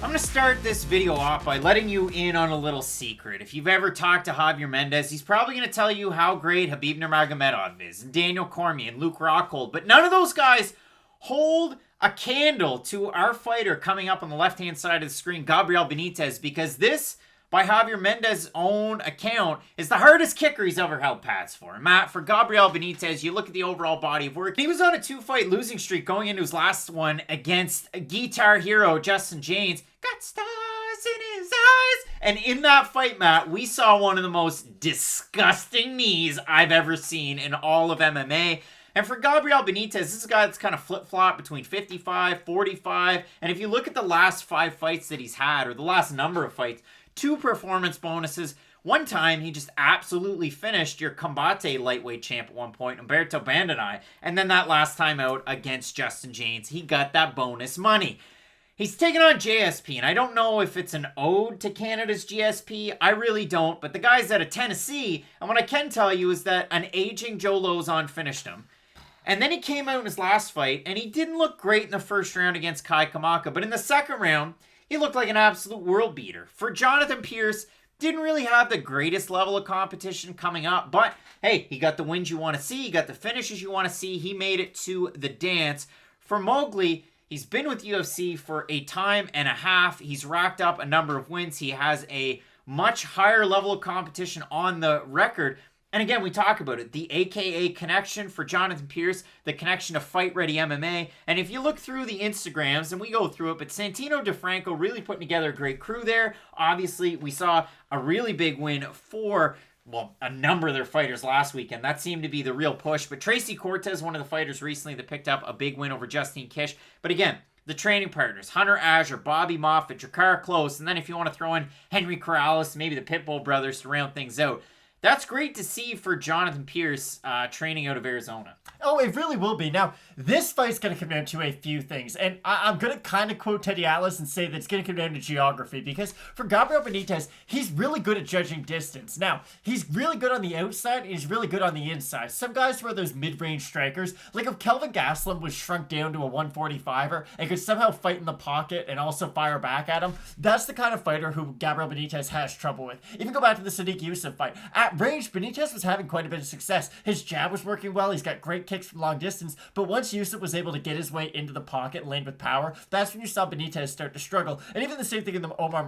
I'm going to start this video off by letting you in on a little secret. If you've ever talked to Javier Mendez, he's probably going to tell you how great Khabib Nurmagomedov is, and Daniel Cormier, and Luke Rockhold, but none of those guys hold a candle to our fighter coming up on the left-hand side of the screen, Gabriel Benitez, because this, by Javier Mendez's own account, is the hardest kicker he's ever held pads for. And Matt, for Gabriel Benitez, you look at the overall body of work. He was on a 2-fight losing streak going into his last one against Guitar Hero Justin James. Got stars in his eyes. And in that fight, Matt, we saw one of the most disgusting knees I've ever seen in all of MMA. And for Gabriel Benitez, this is a guy that's kind of flip-flop between 55, 45. And if you look at the last 5 fights that he's had, or the last number of fights, 2 performance bonuses. One time, he just absolutely finished your Combate lightweight champ at one point, Humberto Bandenay. And then that last time out against Justin James, he got that bonus money. He's taking on JSP, and I don't know if it's an ode to Canada's GSP. I really don't, but the guy's out of Tennessee, and what I can tell you is that an aging Joe Lozon finished him. And then he came out in his last fight, and he didn't look great in the first round against Kai Kamaka, but in the second round, he looked like an absolute world beater. For Jonathan Pearce, didn't really have the greatest level of competition coming up, but hey, he got the wins you want to see, he got the finishes you want to see, he made it to the dance. For Moggly, he's been with UFC for a time and a half. He's racked up a number of wins. He has a much higher level of competition on the record. And again, we talk about it. The AKA connection for Jonathan Pearce, the connection to Fight Ready MMA. And if you look through the Instagrams, and we go through it, but Santino DeFranco really putting together a great crew there. Obviously, we saw a really big win for, well, a number of their fighters last weekend. That seemed to be the real push. But Tracy Cortez, one of the fighters recently that picked up a big win over Justine Kish. But again, the training partners, Hunter Azure, Bobby Moffett, Jakar Close, and then if you want to throw in Henry Corrales, maybe the Pitbull brothers to round things out. That's great to see for Jonathan Pearce training out of Arizona. Oh, it really will be. Now, this fight's going to come down to a few things. And I'm going to kind of quote Teddy Atlas and say that it's going to come down to geography. Because for Gabriel Benitez, he's really good at judging distance. Now, he's really good on the outside and he's really good on the inside. Some guys were those mid-range strikers. Like if Kelvin Gastelum was shrunk down to a 145er and could somehow fight in the pocket and also fire back at him, that's the kind of fighter who Gabriel Benitez has trouble with. Even go back to the Sadiq Youssef fight. At range, Benitez was having quite a bit of success. His jab was working well. He's got great kicks from long distance, but once Youssef was able to get his way into the pocket and land with power, that's when you saw Benitez start to struggle. And even the same thing in the Omar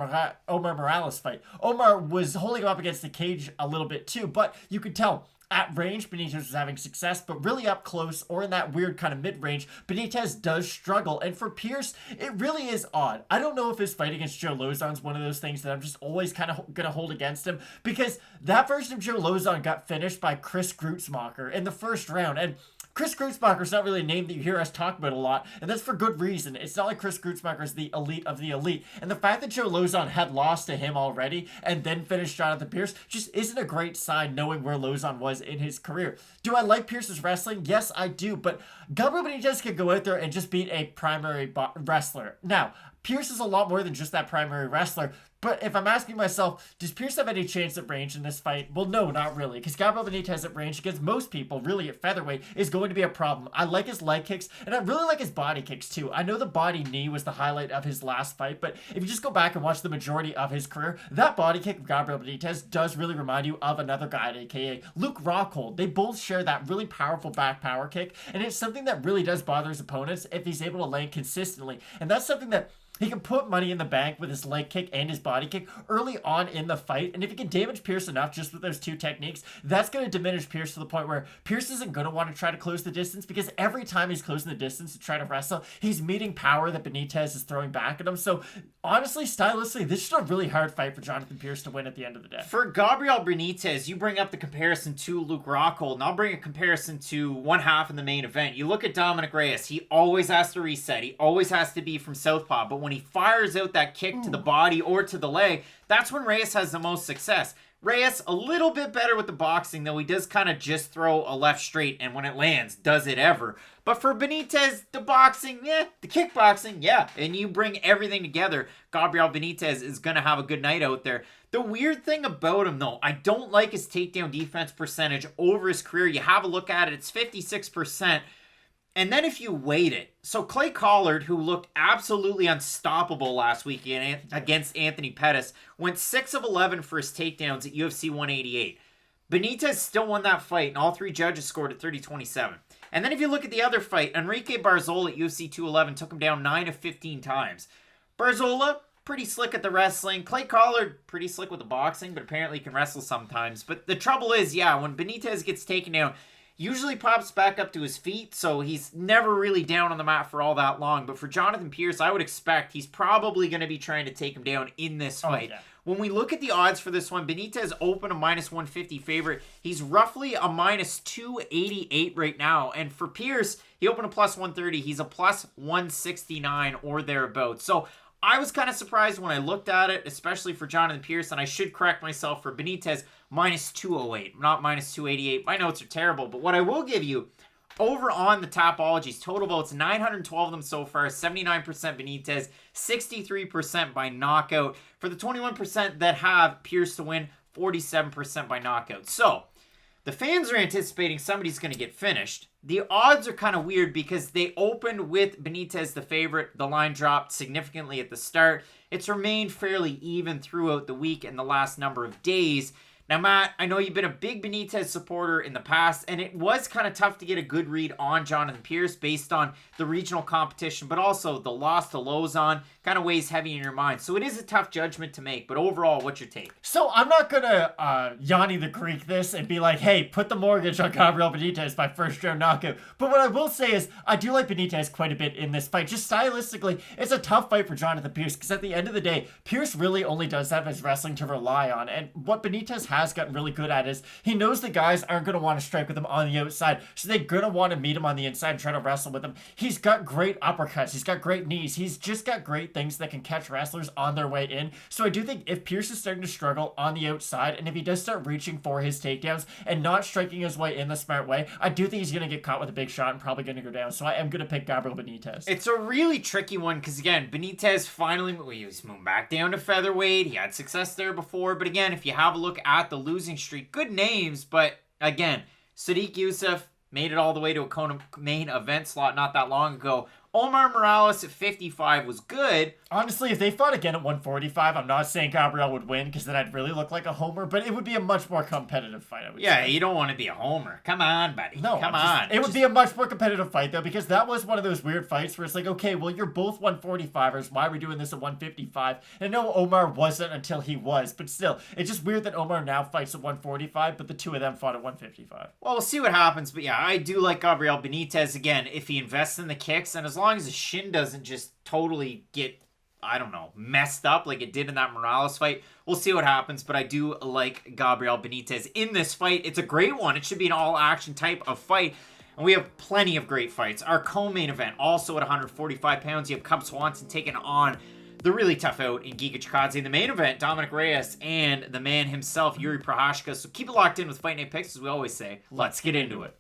Morales fight. Omar was holding him up against the cage a little bit too, but you could tell at range, Benitez was having success, but really up close or in that weird kind of mid-range, Benitez does struggle. And for Pearce, it really is odd. I don't know if his fight against Joe Lozon is one of those things that I'm just always kind of going to hold against him, because that version of Joe Lozon got finished by Chris Grutzmacher in the first round. And Chris Grutzmacher is not really a name that you hear us talk about a lot, and that's for good reason. It's not like Chris Grutzmacher is the elite of the elite. And the fact that Joe Lozon had lost to him already and then finished Jonathan Pearce just isn't a great sign, knowing where Lozon was in his career. Do I like Pearce's wrestling? Yes, I do, but Gabriel Benitez can go out there and just beat a primary wrestler. Now, Pearce is a lot more than just that primary wrestler. But if I'm asking myself, does Pearce have any chance at range in this fight? Well, no, not really. Because Gabriel Benitez at range against most people, really at featherweight, is going to be a problem. I like his leg kicks, and I really like his body kicks too. I know the body knee was the highlight of his last fight, but if you just go back and watch the majority of his career, that body kick of Gabriel Benitez does really remind you of another guy, aka Luke Rockhold. They both share that really powerful back power kick, and it's something that really does bother his opponents if he's able to land consistently. And that's something that he can put money in the bank with his leg kick and his body kick early on in the fight. And if he can damage Pearce enough just with those two techniques, that's going to diminish Pearce to the point where Pearce isn't going to want to try to close the distance, because every time he's closing the distance to try to wrestle, he's meeting power that Benitez is throwing back at him. So honestly, stylistically, this is just a really hard fight for Jonathan Pearce to win at the end of the day. For Gabriel Benitez, you bring up the comparison to Luke Rockhold, and I'll bring a comparison to one half in the main event. You look at Dominic Reyes, he always has to reset. He always has to be from southpaw, but when he fires out that kick to the body or to the leg, that's when Reyes has the most success. Reyes, a little bit better with the boxing, though he does kind of just throw a left straight, and when it lands, does it ever. But for Benitez, the boxing, yeah, the kickboxing, yeah, and you bring everything together, Gabriel Benitez is going to have a good night out there. The weird thing about him, though, I don't like his takedown defense percentage over his career. You have a look at it, it's 56%. And then if you weight it, so Clay Collard, who looked absolutely unstoppable last week against Anthony Pettis, went 6 of 11 for his takedowns at UFC 188. Benitez still won that fight, and all 3 judges scored at 30-27. And then if you look at the other fight, Enrique Barzola at UFC 211 took him down 9 of 15 times. Barzola, pretty slick at the wrestling. Clay Collard, pretty slick with the boxing, but apparently can wrestle sometimes. But the trouble is, when Benitez gets taken down, usually pops back up to his feet, so he's never really down on the mat for all that long. But for Jonathan Pearce, I would expect he's probably going to be trying to take him down in this fight. Oh, yeah. When we look at the odds for this one, Benitez opened a -150 favorite. He's roughly a -288 right now. And for Pearce, he opened a +130. He's a +169 or thereabouts. So I was kind of surprised when I looked at it, especially for Jonathan Pearce, and I should correct myself for Benitez, -208, not -288. My notes are terrible, but what I will give you, over on the Tapologies, total votes, 912 of them so far, 79% Benitez, 63% by knockout. For the 21% that have Pearce to win, 47% by knockout. So, the fans are anticipating somebody's going to get finished. The odds are kind of weird because they opened with Benitez the favorite. The line dropped significantly at the start. It's remained fairly even throughout the week and the last number of days. Now, Matt, I know you've been a big Benitez supporter in the past, and it was kind of tough to get a good read on Jonathan Pearce based on the regional competition, but also the loss to Lozon kind of weighs heavy in your mind. So it is a tough judgment to make, but overall, what's your take? So I'm not going to Yanni the Greek this and be like, hey, put the mortgage on Gabriel Benitez by first round knockout. But what I will say is I do like Benitez quite a bit in this fight. Just stylistically, it's a tough fight for Jonathan Pearce because at the end of the day, Pearce really only does have his wrestling to rely on. And what Benitez has gotten really good at is he knows the guys aren't going to want to strike with him on the outside, so they're going to want to meet him on the inside and try to wrestle with him. He's got great uppercuts. He's got great knees. He's just got great things that can catch wrestlers on their way in. So I do think if Pearce is starting to struggle on the outside, and if he does start reaching for his takedowns and not striking his way in the smart way, I do think he's going to get caught with a big shot and probably going to go down. So I am going to pick Gabriel Benitez. It's a really tricky one because, again, Benitez finally was moving back down to featherweight. He had success there before. But, again, if you have a look at the losing streak, good names, but, again, Sadiq Youssef made it all the way to a Kona main event slot not that long ago. Omar Morales at 55 was good. Honestly, if they fought again at 145, I'm not saying Gabriel would win because then I'd really look like a homer, but it would be a much more competitive fight, I would say. Yeah, you don't want to be a homer. Come on, buddy. No, come on. It would be a much more competitive fight, though, because that was one of those weird fights where it's like, okay, well, you're both 145ers. Why are we doing this at 155? And no, Omar wasn't until he was, but still, it's just weird that Omar now fights at 145, but the two of them fought at 155. Well, we'll see what happens, but yeah, I do like Gabriel Benitez, again, if he invests in the kicks, and as long as his shin doesn't just totally get, I don't know, messed up like it did in that Morales fight. We'll see what happens, but I do like Gabriel Benitez in this fight. It's a great one. It should be an all-action type of fight, and we have plenty of great fights. Our co-main event, also at 145 pounds, you have Cub Swanson taking on the really tough out in Giga Chikadze. In the main event, Dominic Reyes and the man himself, Yuri Prochazka. So keep it locked in with Fight Night Picks, as we always say. Let's get into it.